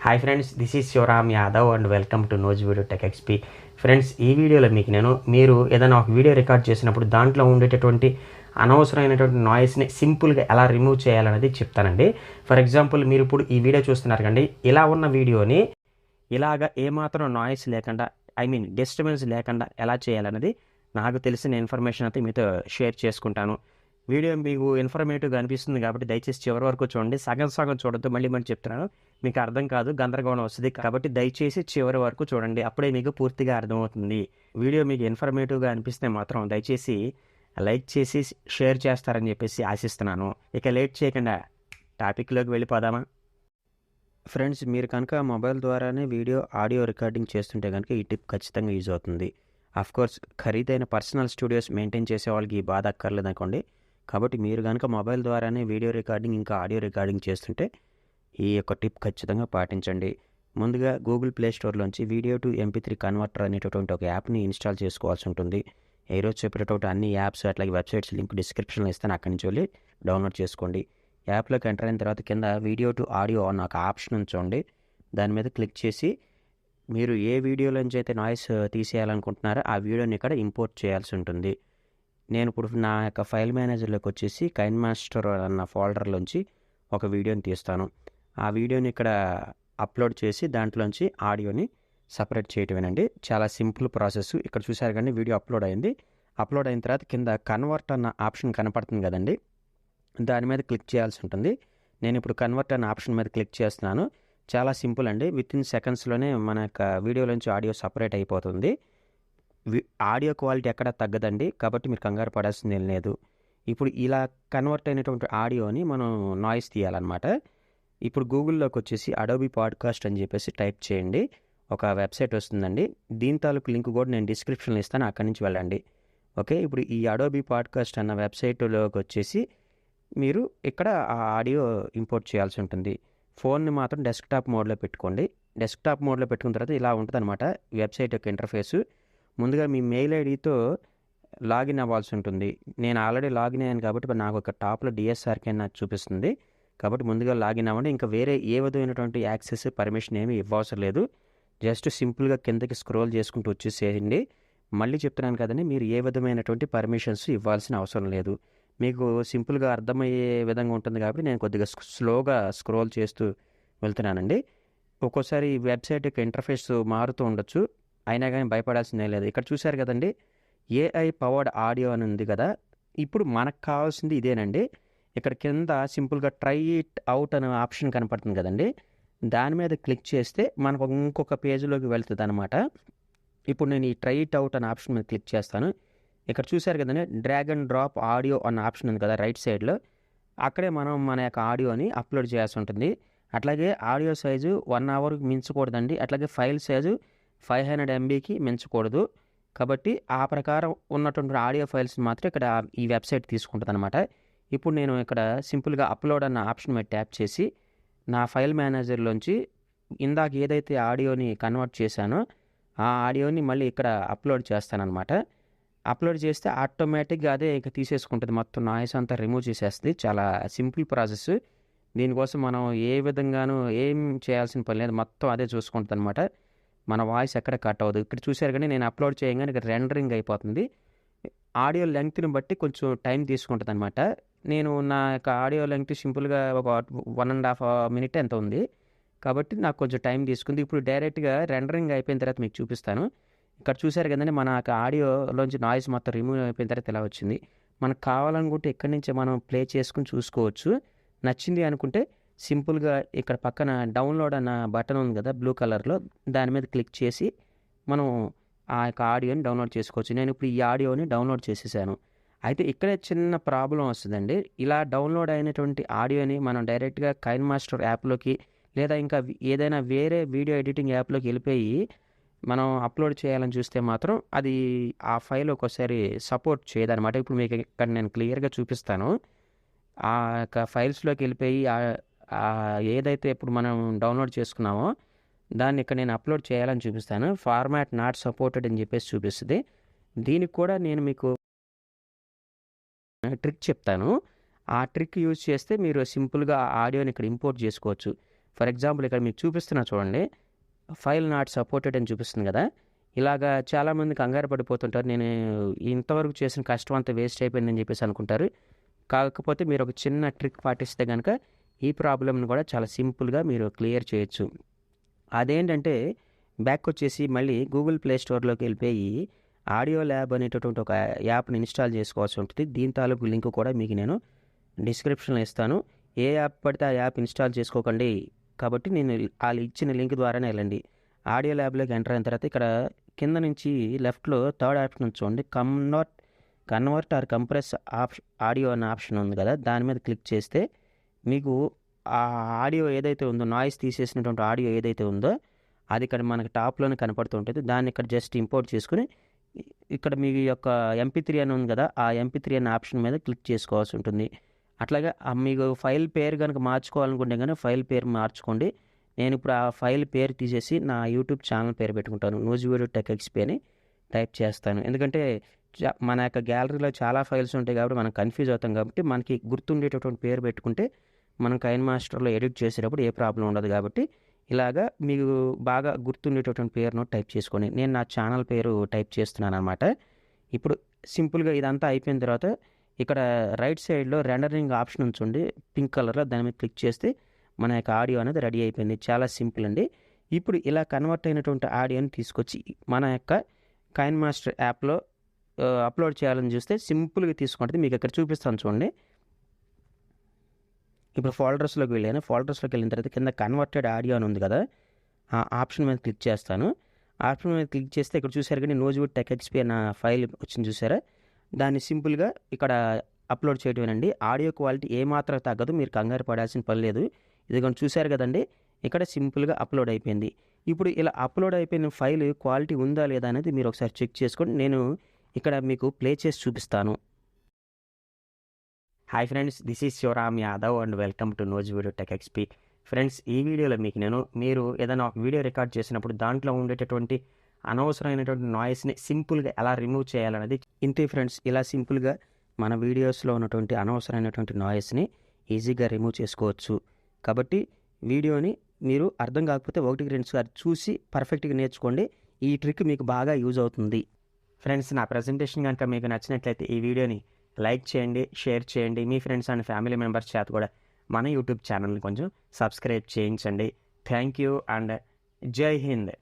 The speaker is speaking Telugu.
Hi friends, this is Shivaram Yadav and welcome to Nuzvid tech XP. Friends, ఈ వీడియోలో మీకు మీరు ఏదైనా ఒక వీడియో రికార్డ్ చేసినప్పుడు దాంట్లో ఉండేటటువంటి అనవసరమైనటువంటి నాయిస్ని సింపుల్గా ఎలా రిమూవ్ చేయాలనేది చెప్తానండి. ఫర్ ఎగ్జాంపుల్, మీరు ఇప్పుడు ఈ వీడియో చూస్తున్నారు కండి, ఇలా ఉన్న వీడియోని ఇలాగ ఏమాత్రం నాయిస్ లేకుండా, డిస్టర్బెన్స్ లేకుండా ఎలా చేయాలనేది నాకు తెలిసిన ఇన్ఫర్మేషన్ అయితే మీతో షేర్ చేసుకుంటాను. వీడియో మీకు ఇన్ఫర్మేటివ్గా అనిపిస్తుంది కాబట్టి దయచేసి చివరి వరకు చూడండి. సగం చూడొద్దు, మళ్ళీ చెప్తున్నాను, మీకు అర్థం కాదు, గందరగోళం వస్తుంది. కాబట్టి దయచేసి చివరి వరకు చూడండి, అప్పుడే మీకు పూర్తిగా అర్థమవుతుంది. వీడియో మీకు ఇన్ఫర్మేటివ్గా అనిపిస్తే మాత్రం దయచేసి లైక్ చేసి షేర్ చేస్తారని చెప్పేసి ఆశిస్తున్నాను. ఇక లేట్ చేయకుండా టాపిక్లోకి వెళ్ళిపోదామా? ఫ్రెండ్స్, మీరు కనుక మొబైల్ ద్వారానే ఆడియో రికార్డింగ్ చేస్తుంటే కనుక ఈ టిప్ ఖచ్చితంగా యూజ్ అవుతుంది. కోర్స్ ఖరీదైన పర్సనల్ స్టూడియోస్ మెయింటైన్ చేసే వాళ్ళకి ఈ బాధ అక్కర్లేదు అనుకోండి. కాబట్టి మీరు కనుక మొబైల్ ద్వారానే వీడియో రికార్డింగ్ ఇంకా ఆడియో రికార్డింగ్ చేస్తుంటే ఈ యొక్క టిప్ ఖచ్చితంగా పాటించండి. ముందుగా గూగుల్ ప్లే స్టోర్లోంచి వీడియో టు MP3 కన్వర్టర్ అనేటటువంటి ఒక యాప్ని ఇన్స్టాల్ చేసుకోవాల్సి ఉంటుంది. ఈరోజు చెప్పేటటువంటి అన్ని యాప్స్ అట్లాగే వెబ్సైట్స్ లింక్ డిస్క్రిప్షన్లో ఇస్తాను, అక్కడి నుంచి వెళ్ళి డౌన్లోడ్ చేసుకోండి. యాప్లోకి ఎంటర్ అయిన తర్వాత కింద వీడియో టు ఆడియో అన్న ఒక ఆప్షన్ ఉంచండి. దాని మీద క్లిక్ చేసి మీరు ఏ వీడియోలోంచి అయితే నాయిస్ తీసేయాలనుకుంటున్నారో ఆ వీడియోని ఇక్కడ ఇంపోర్ట్ చేయాల్సి ఉంటుంది. నేను ఇప్పుడు నా యొక్క ఫైల్ మేనేజర్లోకి వచ్చేసి కైన్మాస్టర్ అన్న ఫోల్డర్లోంచి ఒక వీడియోని తీస్తాను. ఆ వీడియోని ఇక్కడ అప్లోడ్ చేసి దాంట్లోంచి ఆడియోని సపరేట్ చేయటమేనండి. చాలా సింపుల్ ప్రాసెస్. ఇక్కడ చూసారు కానీ వీడియో అప్లోడ్ అయింది. అప్లోడ్ అయిన తర్వాత కింద కన్వర్ట్ అన్న ఆప్షన్ కనపడుతుంది కదండి, దాని మీద క్లిక్ చేయాల్సి ఉంటుంది. నేను ఇప్పుడు కన్వర్ట్ అన్న ఆప్షన్ మీద క్లిక్ చేస్తున్నాను. చాలా సింపుల్ అండి, వితిన్ సెకండ్స్లోనే మన యొక్క వీడియోలోంచి ఆడియో సపరేట్ అయిపోతుంది. ఆడియో క్వాలిటీ ఎక్కడా తగ్గదండి, కాబట్టి మీరు కంగారు పడాల్సింది ఏం లేదు. ఇప్పుడు ఇలా కన్వర్ట్ అయినటువంటి ఆడియోని మనం నాయిస్ తీయాలన్నమాట. ఇప్పుడు గూగుల్లోకి వచ్చేసి అడోబీ పాడ్కాస్ట్ అని చెప్పేసి టైప్ చేయండి. ఒక వెబ్సైట్ వస్తుందండి, దీని తాలూకు లింక్ కూడా నేను డిస్క్రిప్షన్లో ఇస్తాను, అక్కడి నుంచి వెళ్ళండి. ఓకే, ఇప్పుడు ఈ అడోబీ పాడ్కాస్ట్ అన్న వెబ్సైట్లోకి వచ్చేసి మీరు ఇక్కడ ఆ ఆడియో ఇంపోర్ట్ చేయాల్సి ఉంటుంది. ఫోన్ని మాత్రం డెస్క్టాప్ మోడ్లో పెట్టుకోండి. డెస్క్టాప్ మోడ్లో పెట్టుకున్న తర్వాత ఇలా ఉంటుంది అనమాట వెబ్సైట్ యొక్క ఇంటర్ఫేసు. ముందుగా మీ మెయిల్ ఐడితో లాగిన్ అవ్వాల్సి ఉంటుంది. నేను ఆల్రెడీ లాగిన్ అయ్యాను కాబట్టి నాకు ఒక టాప్లో DSRK నాకు చూపిస్తుంది. కాబట్టి ముందుగా లాగిన్ అవ్వండి. ఇంకా వేరే ఏ విధమైనటువంటి యాక్సెస్ పర్మిషన్ ఏమీ ఇవ్వవసరం లేదు. జస్ట్ సింపుల్గా కిందకి స్క్రోల్ చేసుకుంటూ వచ్చేసేయండి. మళ్ళీ చెప్తున్నాను కదండి, మీరు ఏ విధమైనటువంటి పర్మిషన్స్ ఇవ్వాల్సిన అవసరం లేదు. మీకు సింపుల్గా అర్థమయ్యే విధంగా ఉంటుంది కాబట్టి నేను కొద్దిగా స్లోగా స్క్రోల్ చేస్తూ వెళ్తున్నానండి. ఒక్కోసారి వెబ్సైట్ యొక్క ఇంటర్ఫేస్ మారుతూ ఉండొచ్చు, అయినా కానీ భయపడాల్సిందే లేదు. ఇక్కడ చూశారు కదండి, AI పవర్డ్ ఆడియో అని ఉంది కదా. ఇప్పుడు మనకు కావాల్సింది ఇదేనండి. ఇక్కడ కింద సింపుల్గా ట్రై ఇట్ అవుట్ అనే ఆప్షన్ కనపడుతుంది కదండి, దాని మీద క్లిక్ చేస్తే మనకు ఇంకొక పేజీలోకి వెళ్తుంది అనమాట. ఇప్పుడు నేను ఈ ట్రై ఇట్ అవుట్ అనే ఆప్షన్ మీద క్లిక్ చేస్తాను. ఇక్కడ చూశారు కదండి, డ్రాగ్ అండ్ డ్రాప్ ఆడియో అన్న ఆప్షన్ ఉంది కదా రైట్ సైడ్లో, అక్కడే మనం మన యొక్క ఆడియోని అప్లోడ్ చేయాల్సి ఉంటుంది. అట్లాగే ఆడియో సైజు 1 అవర్కి మించకూడదండి. అట్లాగే ఫైల్ సైజు 500 MBకి మించకూడదు. కాబట్టి ఆ ప్రకారం ఉన్నటువంటి ఆడియో ఫైల్స్ మాత్రం ఇక్కడ ఈ వెబ్సైట్ తీసుకుంటుంది అనమాట. ఇప్పుడు నేను ఇక్కడ సింపుల్గా అప్లోడ్ అన్న ఆప్షన్ మీద ట్యాప్ చేసి నా ఫైల్ మేనేజర్లోంచి ఇందాక ఏదైతే ఆడియోని కన్వర్ట్ చేశానో ఆ ఆడియోని మళ్ళీ ఇక్కడ అప్లోడ్ చేస్తానన్నమాట. అప్లోడ్ చేస్తే ఆటోమేటిక్గా అదే ఇక తీసేసుకుంటుంది, మొత్తం నాయిస్ అంతా రిమూవ్ చేసేస్తుంది. చాలా సింపుల్ ప్రాసెస్. దీనికోసం మనం ఏ విధంగానూ ఏం చేయాల్సిన పని లేదు, మొత్తం అదే చూసుకుంటుంది అనమాట. మన వాయిస్ ఎక్కడ కట్ అవ్వదు. ఇక్కడ చూశారు కానీ నేను అప్లోడ్ చేయగానే ఇక్కడ రెండరింగ్ అయిపోతుంది. ఆడియో లెంగ్త్ని బట్టి కొంచెం టైం తీసుకుంటుంది అనమాట. నేను నా యొక్క ఆడియో లెంగ్త్ సింపుల్గా ఒక 1.5 minute ఎంత ఉంది, కాబట్టి నాకు కొంచెం టైం తీసుకుంది. ఇప్పుడు డైరెక్ట్గా రెండరింగ్ అయిపోయిన తర్వాత మీకు చూపిస్తాను. ఇక్కడ చూశారు కదండి, మన ఆడియోలోంచి నాయిస్ మొత్తం రిమూవ్ అయిపోయిన తర్వాత ఇలా వచ్చింది. మనకు కావాలనుకుంటే ఇక్కడి నుంచి మనం ప్లే చేసుకుని చూసుకోవచ్చు. నచ్చింది అనుకుంటే సింపుల్గా ఇక్కడ పక్కన డౌన్లోడ్ అన్న బటన్ ఉంది కదా బ్లూ కలర్లో, దాని మీద క్లిక్ చేసి మనం ఆ యొక్క ఆడియోని డౌన్లోడ్ చేసుకోవచ్చు. నేను ఇప్పుడు ఈ ఆడియోని డౌన్లోడ్ చేసేసాను. అయితే ఇక్కడే చిన్న ప్రాబ్లం వస్తుందండి. ఇలా డౌన్లోడ్ అయినటువంటి ఆడియోని మనం డైరెక్ట్గా కైన్మాస్టర్ యాప్లోకి లేదా ఇంకా ఏదైనా వేరే వీడియో ఎడిటింగ్ యాప్లోకి వెళ్ళిపోయి మనం అప్లోడ్ చేయాలని చూస్తే మాత్రం అది ఆ ఫైల్ ఒక్కోసారి సపోర్ట్ చేయదన్నమాట. ఇప్పుడు మీకు ఇక్కడ నేను క్లియర్గా చూపిస్తాను. ఆ యొక్క ఫైల్స్లోకి వెళ్ళిపోయి ఏదైతే ఇప్పుడు మనం డౌన్లోడ్ చేసుకున్నామో దాన్ని ఇక్కడ నేను అప్లోడ్ చేయాలని చూపిస్తాను. ఫార్మాట్ నాట్ సపోర్టెడ్ అని చెప్పేసి చూపిస్తుంది. దీనికి కూడా నేను మీకు ట్రిక్ చెప్తాను. ఆ ట్రిక్ యూజ్ చేస్తే మీరు సింపుల్గా ఆ ఆడియోని ఇక్కడ ఇంపోర్ట్ చేసుకోవచ్చు. ఫర్ ఎగ్జాంపుల్ ఇక్కడ మీకు చూపిస్తున్నా చూడండి, ఫైల్ నాట్ సపోర్టెడ్ అని చూపిస్తుంది కదా. ఇలాగా చాలామంది కంగారు పడిపోతుంటారు, నేను ఇంతవరకు చేసిన కష్టం అంతా వేస్ట్ అయిపోయిందని చెప్పేసి అనుకుంటారు. కాకపోతే మీరు ఒక చిన్న ట్రిక్ పాటిస్తే కనుక ఈ ప్రాబ్లమ్ని కూడా చాలా సింపుల్గా మీరు క్లియర్ చేయొచ్చు. అదేంటంటే బ్యాక్ వచ్చేసి మళ్ళీ గూగుల్ ప్లే స్టోర్లోకి వెళ్ళిపోయి ఆడియో ల్యాబ్ అనేటటువంటి ఒక యాప్ని ఇన్స్టాల్ చేసుకోవాల్సి ఉంటుంది. దీని తాలూకు లింక్ కూడా మీకు నేను డిస్క్రిప్షన్లో ఇస్తాను. ఏ యాప్ పడితే ఆ యాప్ ఇన్స్టాల్ చేసుకోకండి, కాబట్టి నేను వాళ్ళు ఇచ్చిన లింక్ ద్వారానే వెళ్ళండి. ఆడియో ల్యాబ్లోకి ఎంటర్ అయిన తర్వాత ఇక్కడ కింద నుంచి లెఫ్ట్లో థర్డ్ ఆప్షన్ చూడండి, కన్వర్ట్ ఆర్ కంప్రెస్ ఆడియో అనే ఆప్షన్ ఉంది కదా, దాని మీద క్లిక్ చేస్తే మీకు ఆ ఆడియో ఏదైతే ఉందో, నాయిస్ తీసేసినటువంటి ఆడియో ఏదైతే ఉందో అది ఇక్కడ మనకి టాప్లోనే కనపడుతూ ఉంటుంది. దాన్ని ఇక్కడ జస్ట్ ఇంపోర్ట్ చేసుకుని ఇక్కడ మీ యొక్క MP3 అని ఉంది కదా, ఆ MP3 అనే ఆప్షన్ మీద క్లిక్ చేసుకోవాల్సి ఉంటుంది. అట్లాగే మీకు ఫైల్ పేరు కనుక మార్చుకోవాలనుకుంటే కనుక ఫైల్ పేరు మార్చుకోండి. నేను ఇప్పుడు ఆ ఫైల్ పేరు తీసేసి నా యూట్యూబ్ ఛానల్ పేరు పెట్టుకుంటాను, నూజివీడు టెక్ ఎక్స్పీ అని టైప్ చేస్తాను. ఎందుకంటే మన యొక్క గ్యాలరీలో చాలా ఫైల్స్ ఉంటాయి కాబట్టి మనం కన్ఫ్యూజ్ అవుతాం. కాబట్టి మనకి గుర్తుండేటటువంటి పేరు పెట్టుకుంటే మనం కైన్మాస్టర్లో ఎడిట్ చేసేటప్పుడు ఏ ప్రాబ్లం ఉండదు. కాబట్టి ఇలాగా మీకు బాగా గుర్తుండేటటువంటి పేరును టైప్ చేసుకోండి. నేను నా ఛానల్ పేరు టైప్ చేస్తున్నాను అనమాట. ఇప్పుడు సింపుల్గా ఇదంతా అయిపోయిన తర్వాత ఇక్కడ రైట్ సైడ్లో రెండరింగ్ ఆప్షన్ ఉంచండి పింక్ కలర్లో, దాని మీద క్లిక్ చేస్తే మన యొక్క ఆడియో అనేది రెడీ అయిపోయింది. చాలా సింపుల్ అండి. ఇప్పుడు ఇలా కన్వర్ట్ అయినటువంటి ఆడియోని తీసుకొచ్చి మన యొక్క కైన్మాస్టర్ యాప్లో అప్లోడ్ చేయాలని చూస్తే సింపుల్గా తీసుకుంటుంది. మీకు ఇక్కడ చూపిస్తాను చూడండి. ఇప్పుడు ఫోల్డర్స్లోకి వెళ్ళాను. ఫోల్డర్స్లోకి వెళ్ళిన తర్వాత కింద కన్వర్టెడ్ ఆడియో అని ఉంది కదా, ఆ ఆప్షన్ మీద క్లిక్ చేస్తాను. ఆప్షన్ మీద క్లిక్ చేస్తే ఇక్కడ చూసారు కానీ నూజివీడ్ టెక్ ఎక్స్పీ అన్న ఫైల్ వచ్చింది చూసారా, దాన్ని సింపుల్గా ఇక్కడ అప్లోడ్ చేయటమేనండి. ఆడియో క్వాలిటీ ఏమాత్రం తగ్గదు, మీరు కంగారు పడాల్సిన పని లేదు. ఇది కొంచెం చూసారు కదండి, ఇక్కడ సింపుల్గా అప్లోడ్ అయిపోయింది. ఇప్పుడు ఇలా అప్లోడ్ అయిపోయిన ఫైల్ క్వాలిటీ ఉందా లేదా అనేది మీరు ఒకసారి చెక్ చేసుకోండి. నేను ఇక్కడ మీకు ప్లే చేసి చూపిస్తాను. Hi friends, this is Shivaram Yadav and welcome to Nuzvid tech XP. Friends, ఈ వీడియోలో మీకు మీరు ఏదైనా ఒక వీడియో రికార్డ్ చేసినప్పుడు దాంట్లో ఉండేటటువంటి అనవసరమైనటువంటి నాయిస్ని సింపుల్గా ఎలా రిమూవ్ చేయాలనేది ఇంతే ఫ్రెండ్స్. ఇలా సింపుల్గా మన వీడియోస్లో ఉన్నటువంటి అనవసరమైనటువంటి నాయిస్ని ఈజీగా రిమూవ్ చేసుకోవచ్చు. కాబట్టి వీడియోని మీరు అర్థం కాకపోతే 1-2 సార్లు చూసి పర్ఫెక్ట్గా నేర్చుకోండి. ఈ ట్రిక్ మీకు బాగా యూజ్ అవుతుంది. ఫ్రెండ్స్, నా ప్రజెంటేషన్ కనుక మీకు నచ్చినట్లయితే ఈ వీడియోని లైక్ చేయండి, షేర్ చేయండి. మీ ఫ్రెండ్స్ అండ్ ఫ్యామిలీ మెంబర్స్ చేత కూడా మన యూట్యూబ్ ఛానల్ని కొంచెం సబ్స్క్రైబ్ చేయించండి. థ్యాంక్ యూ అండ్ జై హింద్.